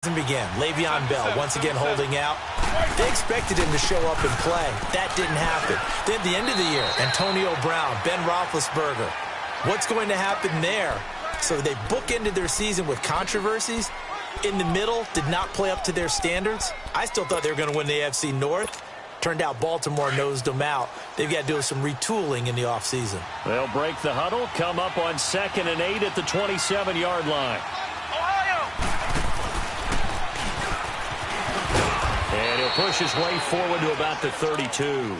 Began. Le'Veon Bell once again holding out. They expected him to show up and play. That didn't happen. Then at the end of the year, Antonio Brown, Ben Roethlisberger. What's going to happen there? So they bookended their season with controversies. In the middle, did not play up to their standards. I still thought they were going to win the AFC North. Turned out Baltimore nosed them out. They've got to do some retooling in the offseason. They'll break the huddle, come up on 2nd and 8 at the 27-yard line. And he'll push his way forward to about the 32.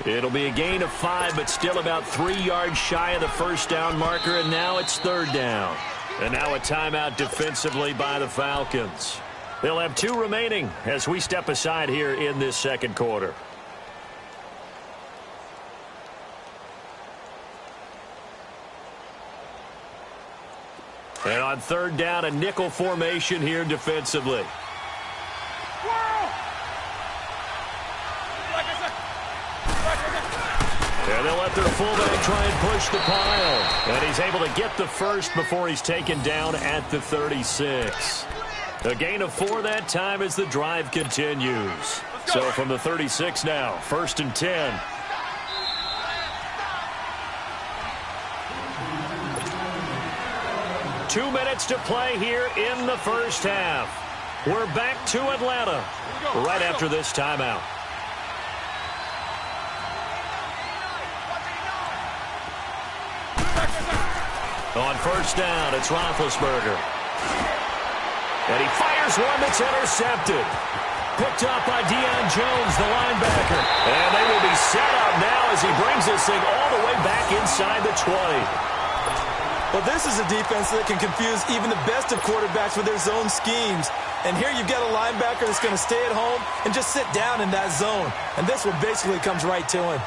It'll be a gain of 5, but still about 3 yards shy of the first down marker, and now it's 3rd down. And now a timeout defensively by the Falcons. They'll have 2 remaining as we step aside here in this second quarter. And on 3rd down, a nickel formation here defensively. And they'll let their fullback try and push the pile. And he's able to get the first before he's taken down at the 36. A gain of 4 that time as the drive continues. So from the 36 now, 1st and 10. Two minutes to play here in the first half. We're back to Atlanta right after this timeout. On 1st down, it's Roethlisberger. And he fires one that's intercepted. Picked up by Deion Jones, the linebacker. And they will be set up now as he brings this thing all the way back inside the 20. Well, this is a defense that can confuse even the best of quarterbacks with their zone schemes. And here you've got a linebacker that's going to stay at home and just sit down in that zone. And this one basically comes right to him.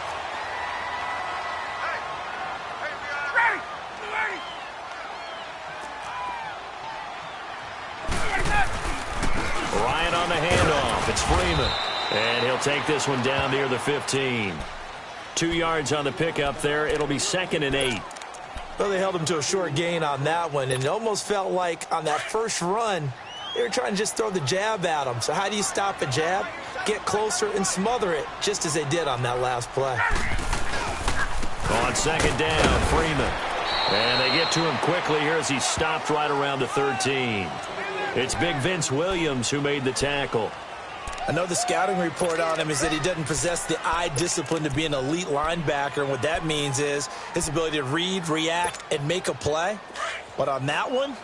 Ryan on the handoff. It's Freeman. And he'll take this one down near the 15. 2 yards on the pickup there. It'll be 2nd and 8. Well, they held him to a short gain on that one, and it almost felt like on that first run, they were trying to just throw the jab at him. So how do you stop a jab? Get closer and smother it, just as they did on that last play. On 2nd down, Freeman. And they get to him quickly here as he stopped right around the 13. It's Big Vince Williams who made the tackle. I know the scouting report on him is that he doesn't possess the eye discipline to be an elite linebacker. And what that means is his ability to read, react, and make a play. But on that one,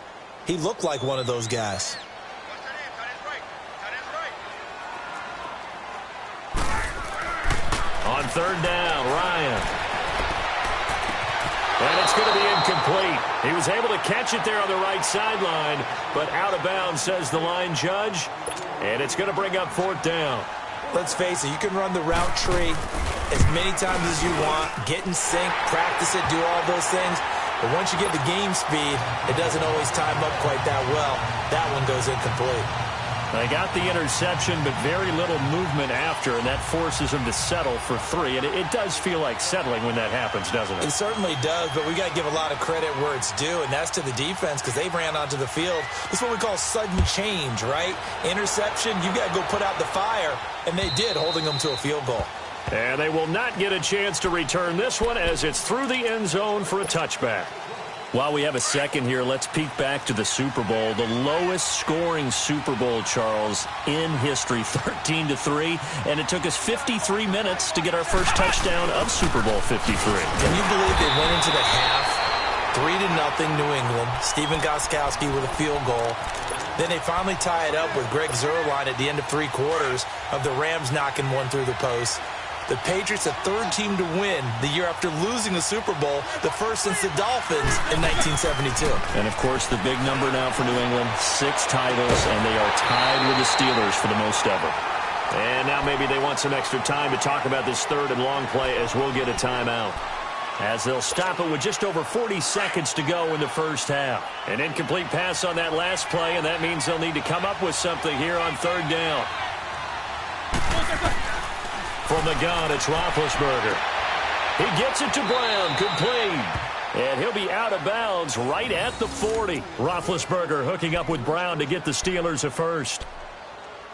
he looked like one of those guys. On 3rd down, Ryan. And it's going to be incomplete. He was able to catch it there on the right sideline, but out of bounds, says the line judge. And it's going to bring up 4th down. Let's face it, you can run the route tree as many times as you want, get in sync, practice it, do all those things. But once you get the game speed, it doesn't always time up quite that well. That one goes incomplete. They got the interception, but very little movement after, and that forces them to settle for 3. And it does feel like settling when that happens, doesn't it? It certainly does, but we got to give a lot of credit where it's due, and that's to the defense because they ran onto the field. It's what we call sudden change, right? Interception, you got to go put out the fire, and they did, holding them to a field goal. And they will not get a chance to return this one as it's through the end zone for a touchback. While we have a second here, let's peek back to the Super Bowl. The lowest scoring Super Bowl, Charles, in history, 13-3. And it took us 53 minutes to get our first touchdown of Super Bowl 53. Can you believe they went into the half, 3-0 New England, Stephen Gostkowski with a field goal. Then they finally tie it up with Greg Zuerlein at the end of 3 quarters of the Rams knocking one through the post. The Patriots, a 3rd team to win the year after losing the Super Bowl, the first since the Dolphins in 1972. And, of course, the big number now for New England, 6 titles, and they are tied with the Steelers for the most ever. And now maybe they want some extra time to talk about this 3rd and long play as we'll get a timeout. As they'll stop it with just over 40 seconds to go in the first half. An incomplete pass on that last play, and that means they'll need to come up with something here on 3rd down. From the gun, it's Roethlisberger. He gets it to Brown, complete. And he'll be out of bounds right at the 40. Roethlisberger hooking up with Brown to get the Steelers a first.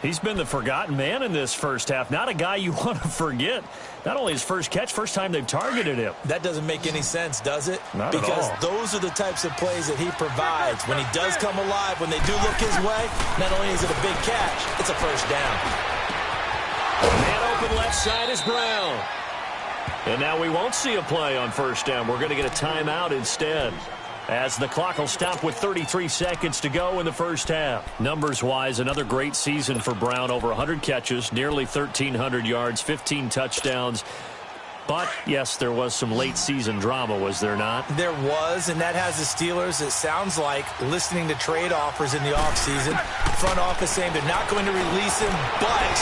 He's been the forgotten man in this first half. Not a guy you want to forget. Not only his first catch, first time they've targeted him. That doesn't make any sense, does it? Not because at all. Those are the types of plays that he provides. When he does come alive, when they do look his way, not only is it a big catch, it's a first down. Man open left side is Brown. And now we won't see a play on first down. We're going to get a timeout instead, as the clock will stop with 33 seconds to go in the first half. Numbers-wise, another great season for Brown. Over 100 catches, nearly 1,300 yards, 15 touchdowns. But, yes, there was some late-season drama, was there not? There was, and that has the Steelers, it sounds like, listening to trade offers in the offseason. Front office saying they're not going to release him, but,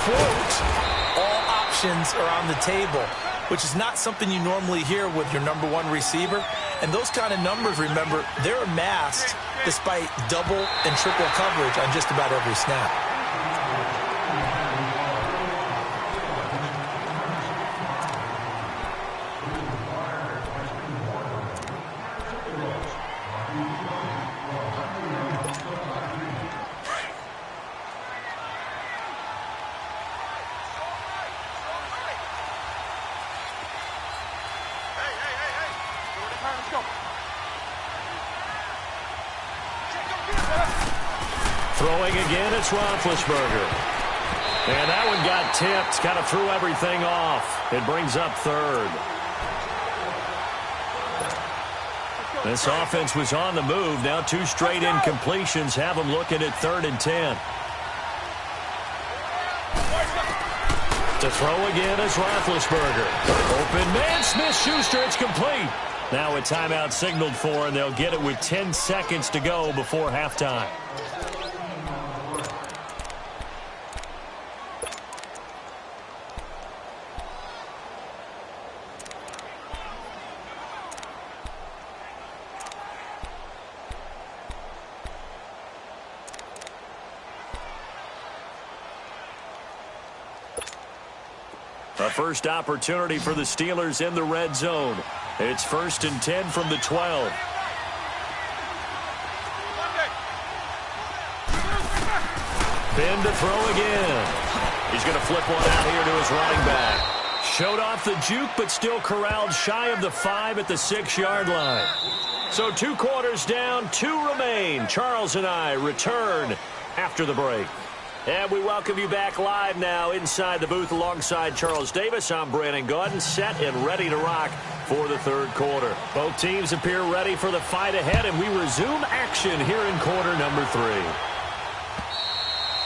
quote, all options are on the table, which is not something you normally hear with your number one receiver. And those kind of numbers, remember, they're amassed despite double and triple coverage on just about every snap. Throwing again, it's Roethlisberger. And that one got tipped, kind of threw everything off. It brings up third. This offense was on the move. Now two straight incompletions have them looking at 3rd and 10. To throw again is Roethlisberger. Open man, Smith-Schuster, it's complete. Now a timeout signaled for, and they'll get it with 10 seconds to go before halftime. A first opportunity for the Steelers in the red zone. It's 1st and 10 from the 12. Ben to throw again. He's going to flip one out here to his running back. Showed off the juke, but still corralled shy of the 5 at the 6-yard line. So 2 quarters down, 2 remain. Charles and I return after the break. And we welcome you back live now inside the booth alongside Charles Davis. I'm Brandon Gaudin, set and ready to rock for the 3rd quarter. Both teams appear ready for the fight ahead, and we resume action here in quarter number 3.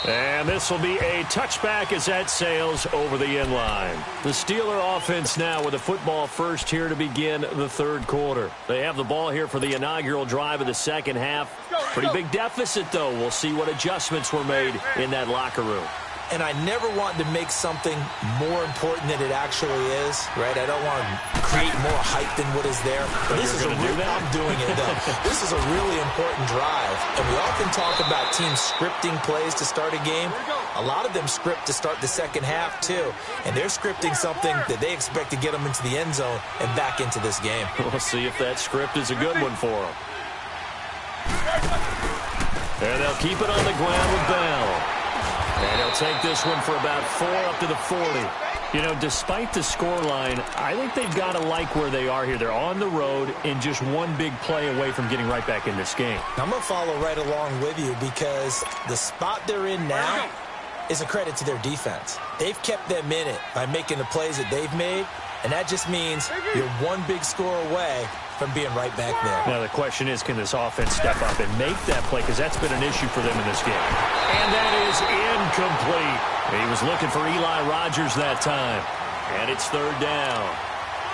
And this will be a touchback as that sails over the end line. The Steeler offense now with a football first here to begin the 3rd quarter. They have the ball here for the inaugural drive of the second half. Pretty big deficit, though. We'll see what adjustments were made in that locker room. And I never want to make something more important than it actually is, right? I don't want to create more hype than what is there. But this is I'm doing it, though. This is a really important drive. And we often talk about teams scripting plays to start a game. A lot of them script to start the second half, too. And they're scripting something that they expect to get them into the end zone and back into this game. We'll see if that script is a good one for them. And they'll keep it on the ground with Bell. And he'll take this one for about 4 up to the 40. You know, despite the scoreline, I think they've got to like where they are here. They're on the road and just one big play away from getting right back in this game. I'm going to follow right along with you because the spot they're in now is a credit to their defense. They've kept them in it by making the plays that they've made, and that just means you're one big score away from being right back there. Now the question is, can this offense step up and make that play? Because that's been an issue for them in this game. And that is incomplete. He was looking for Eli Rogers that time. And it's 3rd down.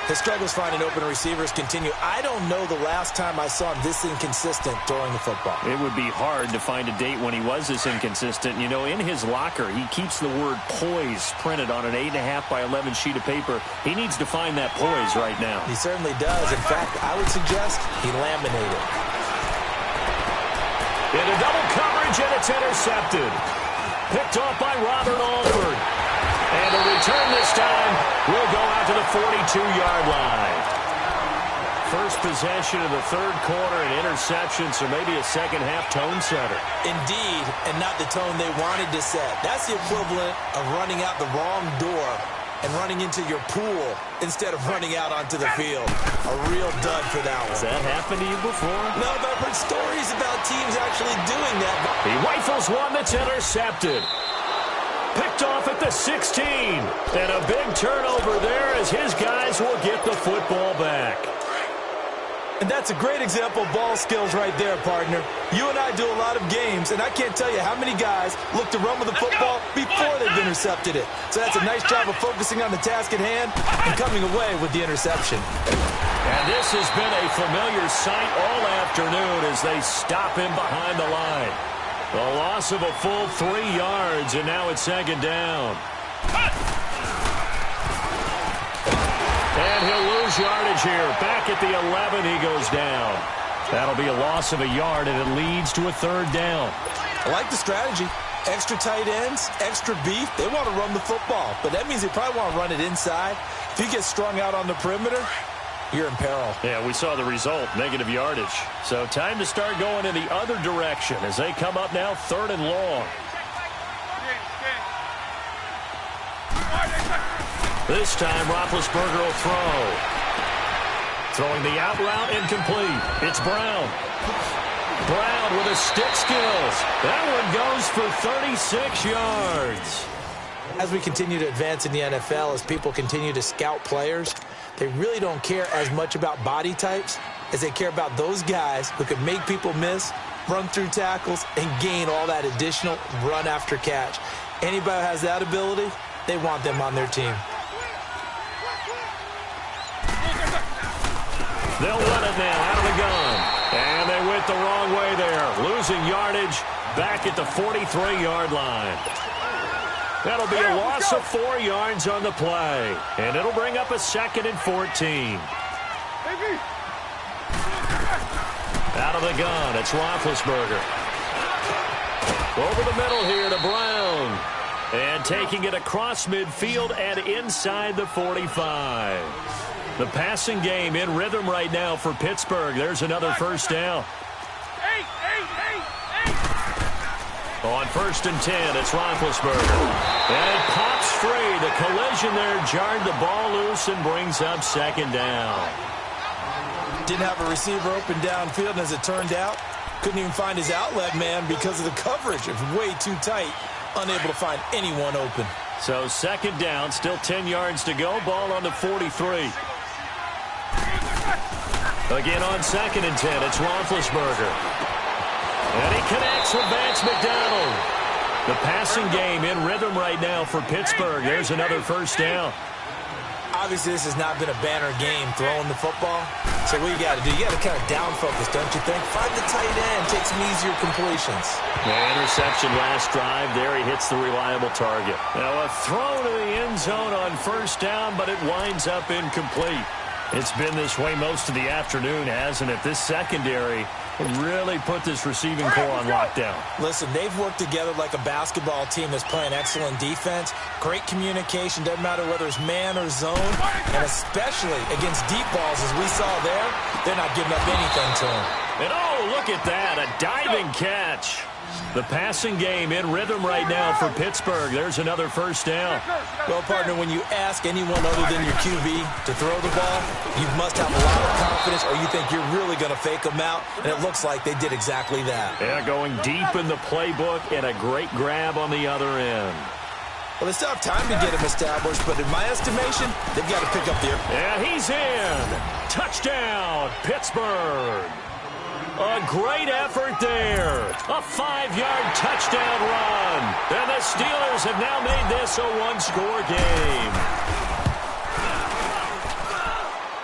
His struggles finding open receivers continue. I don't know the last time I saw him this inconsistent throwing the football. It would be hard to find a date when he was this inconsistent. You know, in his locker, he keeps the word poise printed on an 8.5 by 11 sheet of paper. He needs to find that poise right now. He certainly does. In fact, I would suggest he laminated. Into double coverage, and it's intercepted. Picked off by Robert Alford. And a return this time will go out to the 42-yard line. first possession of the third quarter, an interception, so maybe a second-half tone setter. Indeed, and not the tone they wanted to set. That's the equivalent of running out the wrong door and running into your pool instead of running out onto the field. A real dud for that one. Has that happened to you before? No, but I've heard stories about teams actually doing that. He rifles one that's intercepted. Picked off at the 16. And a big turnover there as his guys will get the football back. And that's a great example of ball skills right there, partner. You and I do a lot of games, and I can't tell you how many guys look to run with the football before they've intercepted it. So that's a nice job of focusing on the task at hand and coming away with the interception. And this has been a familiar sight all afternoon as they stop him behind the line. The loss of a full 3 yards, and now it's second down. And he'll lose yardage here. Back at the 11, he goes down. That'll be a loss of a yard, and it leads to a third down. I like the strategy. Extra tight ends, extra beef. They want to run the football, but that means they probably want to run it inside. If you get strung out on the perimeter, you're in peril. Yeah, we saw the result, negative yardage. So time to start going in the other direction as they come up now third and long. This time, Roethlisberger will throw. Throwing the out route incomplete. It's Brown. Brown with his stick skills. That one goes for 36 yards. As we continue to advance in the NFL, as people continue to scout players, they really don't care as much about body types as they care about those guys who can make people miss, run through tackles, and gain all that additional run after catch. Anybody who has that ability, they want them on their team. They'll run it now out of the gun. And they went the wrong way there. Losing yardage back at the 43-yard line. That'll be a loss of 4 yards on the play. And it'll bring up a 2nd and 14. Out of the gun, it's Roethlisberger. Over the middle here to Brown. And taking it across midfield and inside the 45. The passing game in rhythm right now for Pittsburgh. There's another first down. On 1st and 10, it's Roethlisberger. And it pops free. The collision there jarred the ball loose and brings up 2nd down. Didn't have a receiver open downfield, and as it turned out, couldn't even find his outlet man because of the coverage. It was way too tight. Unable to find anyone open. So 2nd down, still 10 yards to go. Ball on the 43. Again on 2nd and 10, it's Roethlisberger. And he connects with Vance McDonald. The passing game in rhythm right now for Pittsburgh. There's another first down. Obviously, this has not been a banner game throwing the football. So what you got to do, you got to kind of down focus, don't you think? Find the tight end, take some easier completions. Yeah, interception last drive. There he hits the reliable target. Now a throw to the end zone on 1st down, but it winds up incomplete. It's been this way most of the afternoon, hasn't it? This secondary really put this receiving core on lockdown. Listen, they've worked together like a basketball team that's playing excellent defense. Great communication, doesn't matter whether it's man or zone. And especially against deep balls, as we saw there, they're not giving up anything to them. And oh, look at that, a diving catch. The passing game in rhythm right now for Pittsburgh. There's another first down. Well, partner, when you ask anyone other than your QB to throw the ball, you must have a lot of confidence or you think you're really going to fake them out, and it looks like they did exactly that. Yeah, going deep in the playbook and a great grab on the other end. Well, they still have time to get him established, but in my estimation, they've got to pick up the... Yeah, he's in. Touchdown, Pittsburgh. A great effort there. A 5-yard touchdown run. And the Steelers have now made this a one-score game.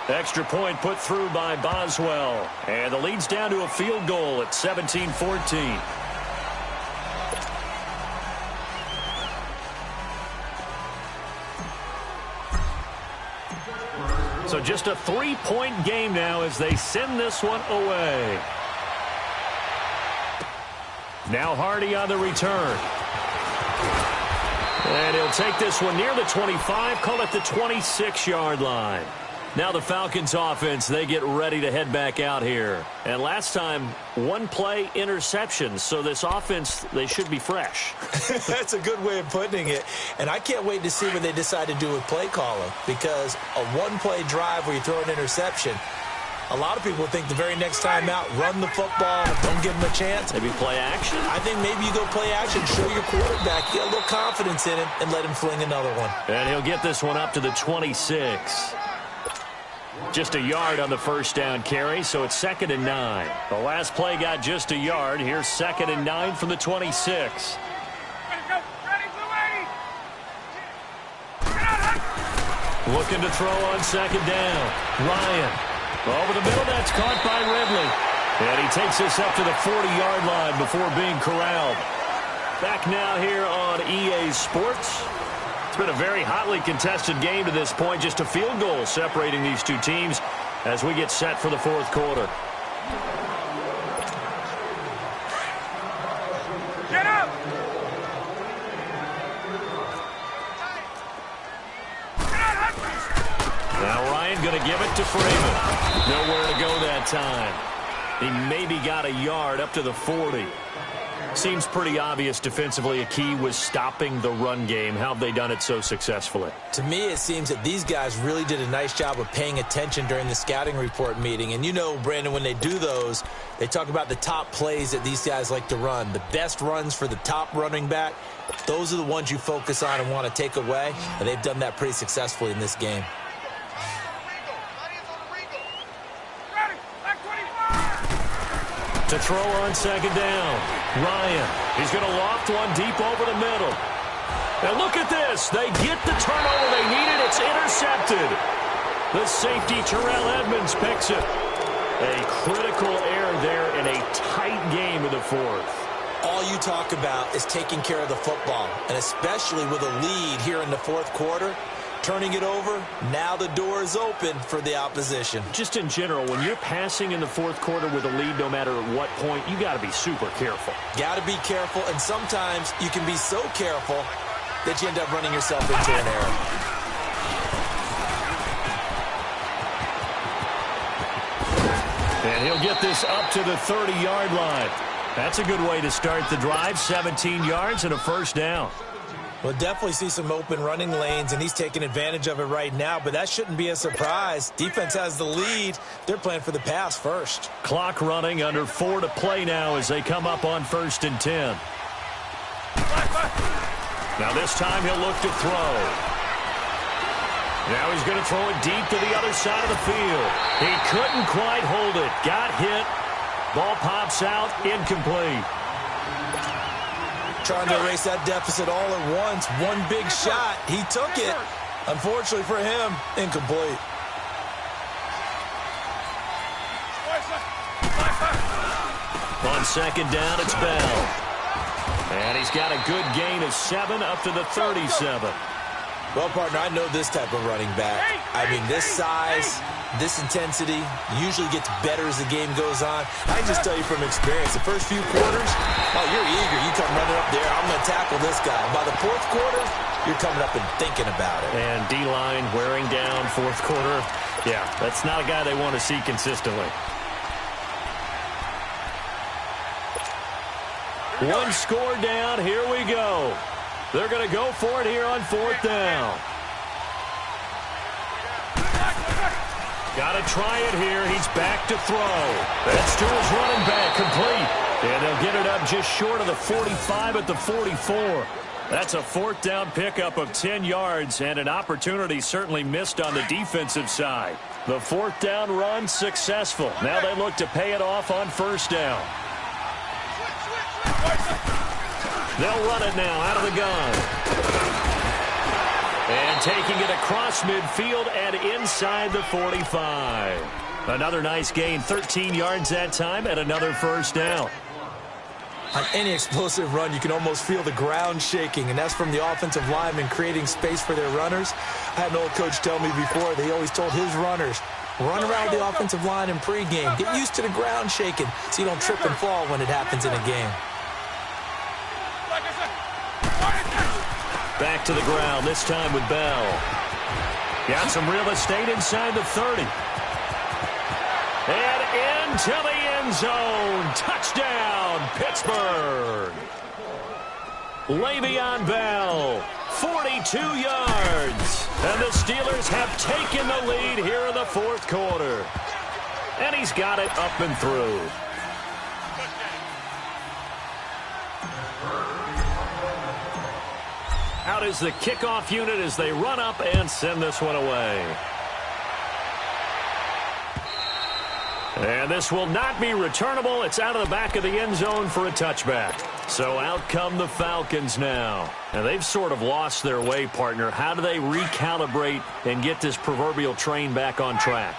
Extra point put through by Boswell. And the lead's down to a field goal at 17-14. So just a 3-point game now as they send this one away. Now Hardy on the return. And he'll take this one near the 25, call it the 26-yard line. Now the Falcons offense, they get ready to head back out here. And last time, one play interception. So this offense, they should be fresh. That's a good way of putting it. And I can't wait to see what they decide to do with play calling. Because a one-play drive where you throw an interception, a lot of people think the very next time out, run the football, don't give them a chance. Maybe play action? I think maybe you go play action, show your quarterback, get a little confidence in him, and let him fling another one. And he'll get this one up to the 26. Just a yard on the first down carry, so it's 2nd and 9. The last play got just a yard. Here's 2nd and 9 from the 26. Looking to throw on 2nd down. Ryan. Over the middle, that's caught by Ridley. And he takes this up to the 40-yard line before being corralled. Back now here on EA Sports. It's been a very hotly contested game to this point. Just a field goal separating these two teams as we get set for the fourth quarter. Get up! Now Ryan going to give it to Freeman. Nowhere to go that time. He maybe got a yard up to the 40. Seems pretty obvious defensively a key was stopping the run game. How have they done it so successfully? To me, it seems that these guys really did a nice job of paying attention during the scouting report meeting. And you know, Brandon, when they do those, they talk about the top plays that these guys like to run. The best runs for the top running back, those are the ones you focus on and want to take away. And they've done that pretty successfully in this game. To throw on 2nd down. Ryan. He's going to loft one deep over the middle. And look at this. They get the turnover they needed. It's intercepted. The safety, Terrell Edmonds, picks it. A critical error there in a tight game of the fourth. All you talk about is taking care of the football, and especially with a lead here in the fourth quarter. Turning it over, now the door is open for the opposition. Just in general, when you're passing in the fourth quarter with a lead, no matter at what point, you got to be super careful. Got to be careful, and sometimes you can be so careful that you end up running yourself into an error. And he'll get this up to the 30-yard line. That's a good way to start the drive. 17 yards and a first down. We'll definitely see some open running lanes, and he's taking advantage of it right now, but that shouldn't be a surprise. Defense has the lead. They're playing for the pass first. Clock running, under 4 to play now as they come up on 1st and 10. Now this time he'll look to throw. Now he's going to throw it deep to the other side of the field. He couldn't quite hold it. Got hit. Ball pops out, incomplete. Trying to erase that deficit all at once. One big shot. He took it. Unfortunately for him, incomplete. On 2nd down, it's Bell. And he's got a good gain of 7 up to the 37. Well, partner, I know this type of running back. I mean, this size, this intensity usually gets better as the game goes on. I can just tell you from experience, the first few quarters, oh, you're eager. You come running up there, I'm going to tackle this guy. By the fourth quarter, you're coming up and thinking about it. And D-line wearing down fourth quarter. Yeah, that's not a guy they want to see consistently. One score down. Here we go. They're going to go for it here on 4th down. Got to try it here. He's back to throw. That's to his running back, complete. And they'll get it up just short of the 45 at the 44. That's a 4th down pickup of 10 yards and an opportunity certainly missed on the defensive side. The 4th down run successful. Now they look to pay it off on 1st down. They'll run it now out of the gun. And taking it across midfield and inside the 45. Another nice gain, 13 yards that time, and another 1st down. On any explosive run, you can almost feel the ground shaking, and that's from the offensive linemen creating space for their runners. I had an old coach tell me before, they always told his runners, run around the offensive line in pregame. Get used to the ground shaking so you don't trip and fall when it happens in a game. Back to the ground, this time with Bell. Got some real estate inside the 30. And into the end zone. Touchdown, Pittsburgh. Le'Veon Bell, 42 yards. And the Steelers have taken the lead here in the fourth quarter. And he's got it up and through. Out is the kickoff unit as they run up and send this one away. And this will not be returnable. It's out of the back of the end zone for a touchback. So out come the Falcons now. And they've sort of lost their way, partner. How do they recalibrate and get this proverbial train back on track?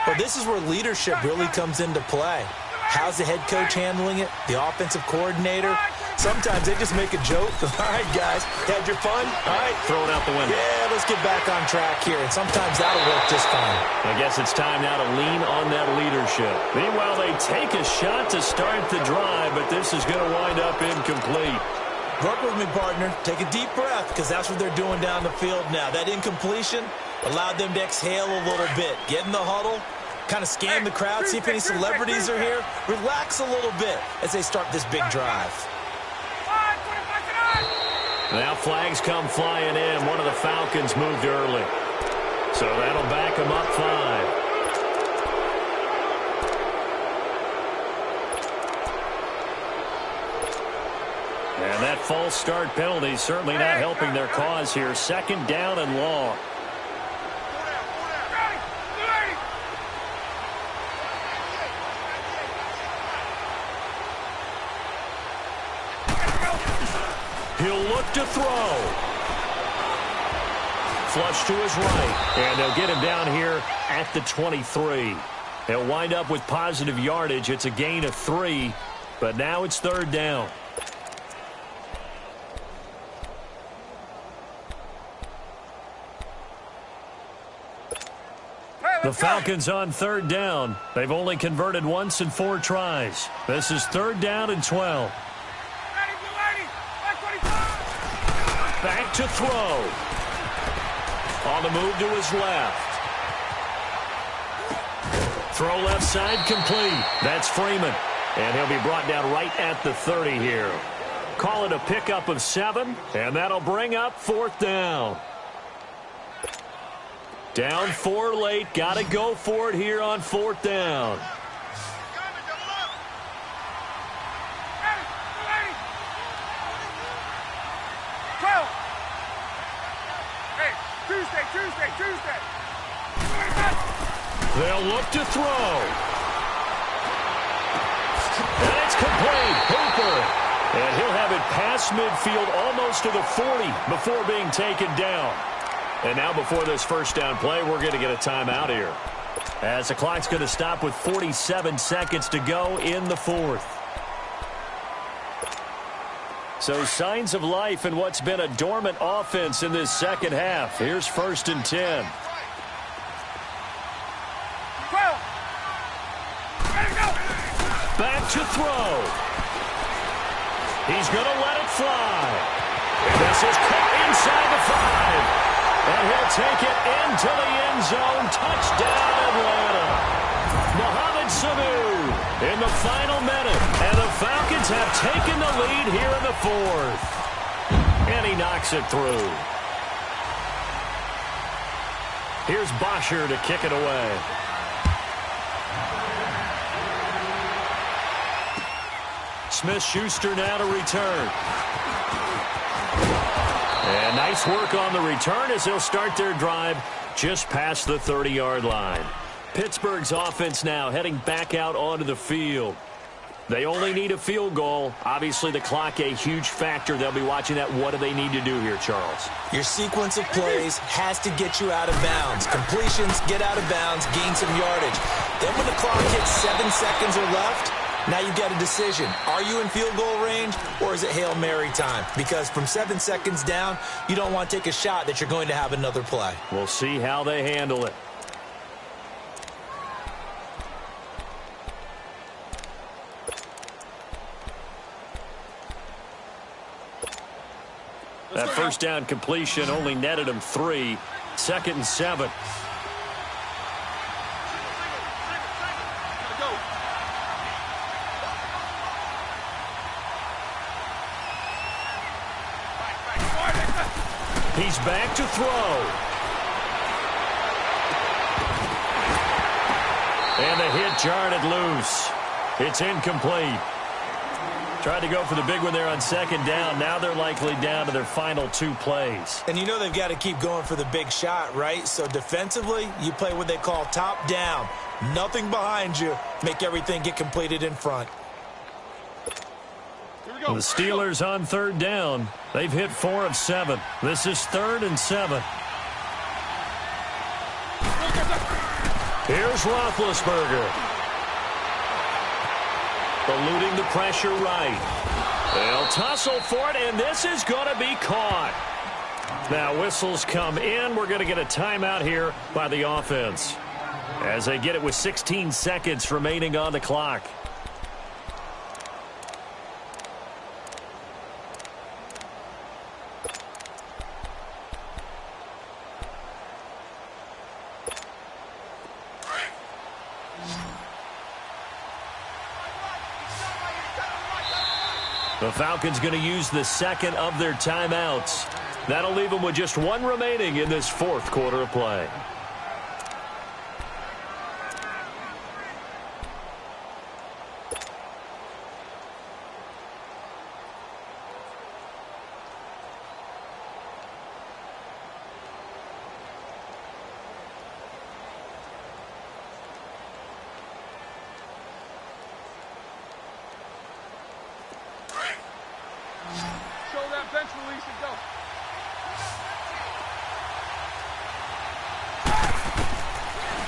Well, this is where leadership really comes into play. How's the head coach handling it? The offensive coordinator? Sometimes they just make a joke. All right, guys, had your fun? All right. Throw it out the window. Yeah, let's get back on track here. And sometimes that'll work just fine. I guess it's time now to lean on that leadership. Meanwhile, they take a shot to start the drive, but this is going to wind up incomplete. Work with me, partner. Take a deep breath, because that's what they're doing down the field now. That incompletion allowed them to exhale a little bit. Get in the huddle, kind of scan the crowd, see if any celebrities are here. Relax a little bit as they start this big drive. Now flags come flying in. One of the Falcons moved early. So that'll back them up 5. And that false start penalty certainly not helping their cause here. 2nd down and long. He'll look to throw. Flush to his right. And they'll get him down here at the 23. He'll wind up with positive yardage. It's a gain of 3, but now it's 3rd down. The Falcons on 3rd down. They've only converted once in 4 tries. This is 3rd down and 12. Back to throw. On the move to his left. Throw left side complete. That's Freeman. And he'll be brought down right at the 30 here. Call it a pickup of 7, and that'll bring up 4th down. Down 4 late. Got to go for it here on 4th down. Tuesday. They'll look to throw. And it's complete. Hooper. And he'll have it past midfield almost to the 40 before being taken down. And now before this first down play, we're going to get a timeout here. As the clock's going to stop with 47 seconds to go in the 4th. So signs of life in what's been a dormant offense in this second half. Here's 1st and 10. Back to throw. He's going to let it fly. And this is caught inside the 5. And he'll take it into the end zone. Touchdown, Atlanta. Mohamed Sanu in the final minute. And the Falcons have taken the lead here in the 4th. And he knocks it through. Here's Bosher to kick it away. Smith-Schuster now to return. And nice work on the return as they'll start their drive just past the 30-yard line. Pittsburgh's offense now heading back out onto the field. They only need a field goal. Obviously, the clock a huge factor. They'll be watching that. What do they need to do here, Charles? Your sequence of plays has to get you out of bounds. Completions, get out of bounds, gain some yardage. Then when the clock hits 7 seconds or left, now you've got a decision. Are you in field goal range, or is it Hail Mary time? Because from 7 seconds down, you don't want to take a shot that you're going to have another play. We'll see how they handle it. That first down completion only netted him 3. 2nd and 7. He's back to throw. And the hit jarred it loose. It's incomplete. Tried to go for the big one there on 2nd down. Now they're likely down to their final 2 plays. And you know they've got to keep going for the big shot, right? So defensively, you play what they call top down. Nothing behind you. Make everything get completed in front. The Steelers on 3rd down. They've hit 4 of 7. This is 3rd and 7. Here's Roethlisberger. Eluding the pressure right. They'll tussle for it, and this is going to be caught. Now whistles come in. We're going to get a timeout here by the offense as they get it with 16 seconds remaining on the clock. The Falcons going to use the 2nd of their timeouts. That'll leave them with just 1 remaining in this 4th quarter of play.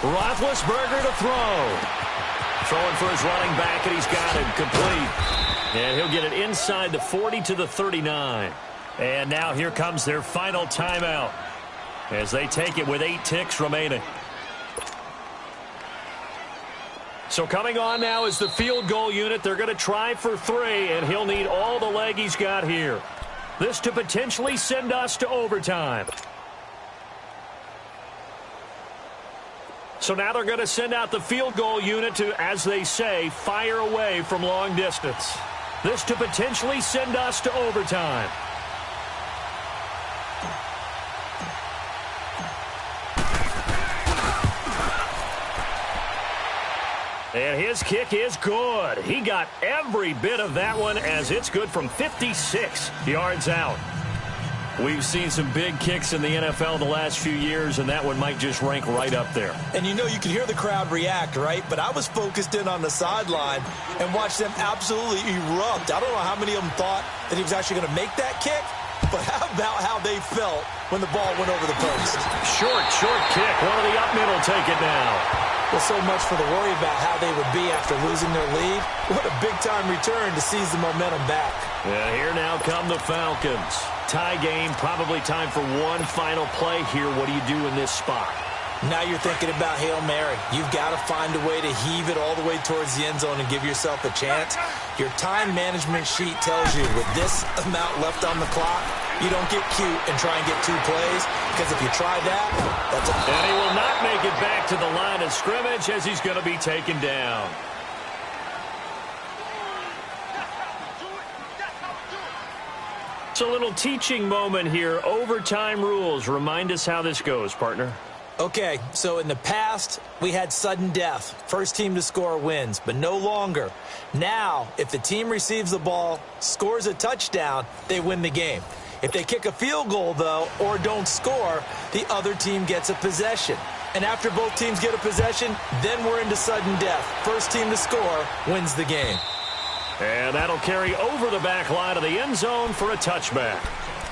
Roethlisberger to throw. Throwing for his running back, and he's got it complete. And he'll get it inside the 40 to the 39. And now here comes their final timeout as they take it with 8 ticks remaining. So coming on now is the field goal unit. They're going to try for 3, and he'll need all the leg he's got here. This to potentially send us to overtime. So now they're going to send out the field goal unit to, as they say, fire away from long distance. This to potentially send us to overtime. And his kick is good. He got every bit of that one as it's good from 56 yards out. We've seen some big kicks in the NFL the last few years, and that one might just rank right up there. And you know, you can hear the crowd react, right? But I was focused in on the sideline and watched them absolutely erupt. I don't know how many of them thought that he was actually going to make that kick, but how about how they felt when the ball went over the post? Short kick. One of the up middle take it now. Well, so much for the worry about how they would be after losing their lead. What a big-time return to seize the momentum back. Yeah, here now come the Falcons. Tie game, probably time for one final play here. What do you do in this spot? Now you're thinking about Hail Mary. You've got to find a way to heave it all the way towards the end zone and give yourself a chance. Your time management sheet tells you with this amount left on the clock, you don't get cute and try and get 2 plays, because if you try that, that's a... And he will not make it back to the line of scrimmage as he's going to be taken down. It's a little teaching moment here. Overtime rules. Remind us how this goes, partner. Okay, so in the past, we had sudden death. First team to score wins, but no longer. Now, if the team receives the ball, scores a touchdown, they win the game. If they kick a field goal, though, or don't score, the other team gets a possession. And after both teams get a possession, then we're into sudden death. First team to score wins the game. And that'll carry over the back line of the end zone for a touchback.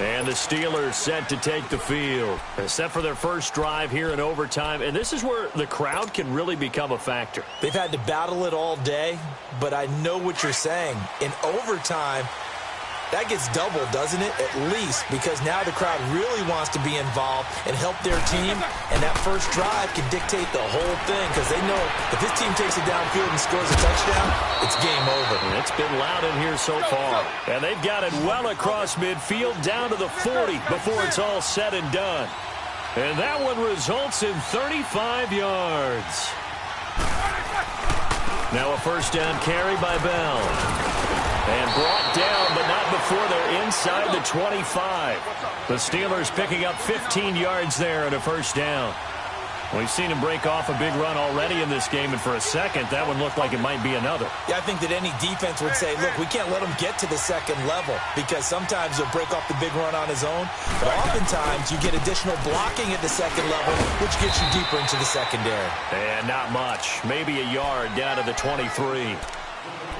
And the Steelers set to take the field. Set for their first drive here in overtime. And this is where the crowd can really become a factor. They've had to battle it all day, but I know what you're saying. In overtime, that gets doubled, doesn't it? At least, because now the crowd really wants to be involved and help their team. And that first drive can dictate the whole thing, because they know if this team takes it downfield and scores a touchdown, it's game over. And it's been loud in here so far. And they've got it well across midfield down to the 40 before it's all said and done. And that one results in 35 yards. Now a first down carry by Bell. And brought down, but not before they're inside the 25. The Steelers picking up 15 yards there and a first down. We've seen him break off a big run already in this game, and for a second, that one looked like it might be another. Yeah, I think that any defense would say, look, we can't let him get to the second level because sometimes he'll break off the big run on his own, but oftentimes you get additional blocking at the second level, which gets you deeper into the secondary. And not much. Maybe a yard down to the 23.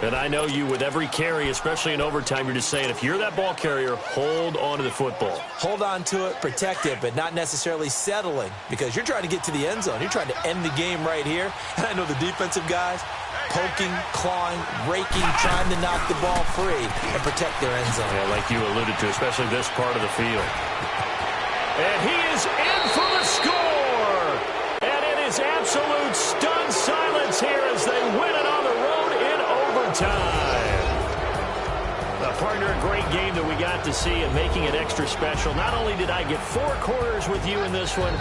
And I know you, with every carry, especially in overtime, you're just saying, if you're that ball carrier, hold on to the football. Hold on to it, protect it, but not necessarily settling because you're trying to get to the end zone. You're trying to end the game right here. And I know the defensive guys poking, clawing, raking, trying to knock the ball free and protect their end zone. Yeah, like you alluded to, especially this part of the field. And he is in for the score! And it is absolute stunned silence here as they win it on the road in overtime. Partner, a great game that we got to see and making it extra special. Not only did I get 4 quarters with you in this one,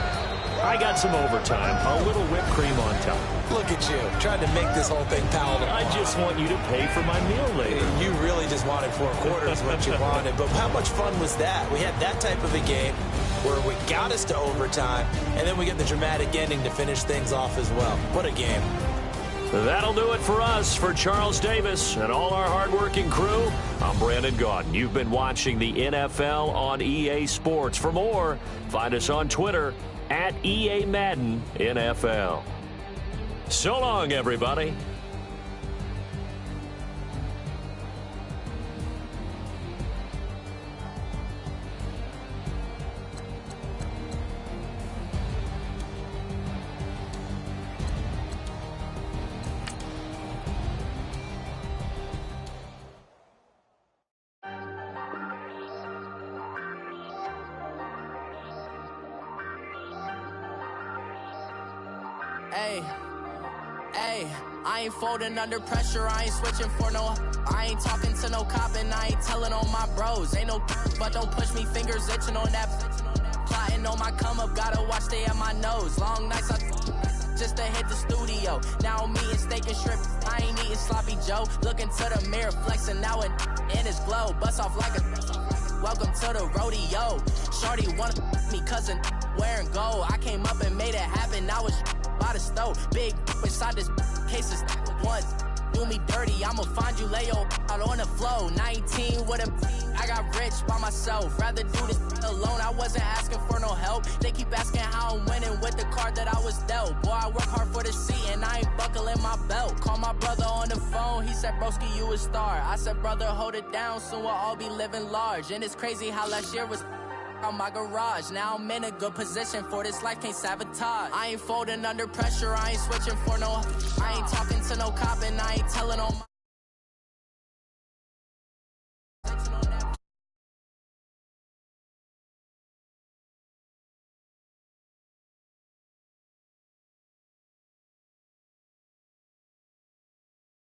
I got some overtime, a little whipped cream on top. Look at you, trying to make this whole thing palatable. I just want you to pay for my meal later. You really just wanted 4 quarters, what you wanted. But how much fun was that? We had that type of a game where we got us to overtime, and then we get the dramatic ending to finish things off as well. What a game. That'll do it for us. For Charles Davis and all our hardworking crew, I'm Brandon Gaudin. You've been watching the NFL on EA Sports. For more, find us on Twitter at EA Madden NFL. So long, everybody. Hey, I ain't folding under pressure, I ain't switching for no. I ain't talking to no cop and I ain't telling on my bros. Ain't no but don't push me, fingers itching on that. Plotting on my come up, gotta watch stay at my nose. Long nights just to hit the studio. Now I'm eating steak and shrimp, I ain't eating sloppy Joe. Looking to the mirror, flexing now and in his glow. Bust off like a welcome to the rodeo. Shorty wanna me cousin wearing gold. I came up and made it happen, I was by the stove. Big inside this case is once. Do me dirty, I'ma find you, lay your out on the flow. 19 with a I got rich by myself. Rather do this alone, I wasn't asking for no help. They keep asking how I'm winning with the card that I was dealt. Boy, I work hard for the seat and I ain't buckling my belt. Call my brother on the phone, he said, broski, you a star. I said, brother, hold it down, soon we'll all be living large. And it's crazy how last year was on my garage. Now I'm in a good position for this life, can't sabotage. I ain't folding under pressure, I ain't switching for no. I ain't talking to no cop and I ain't telling on my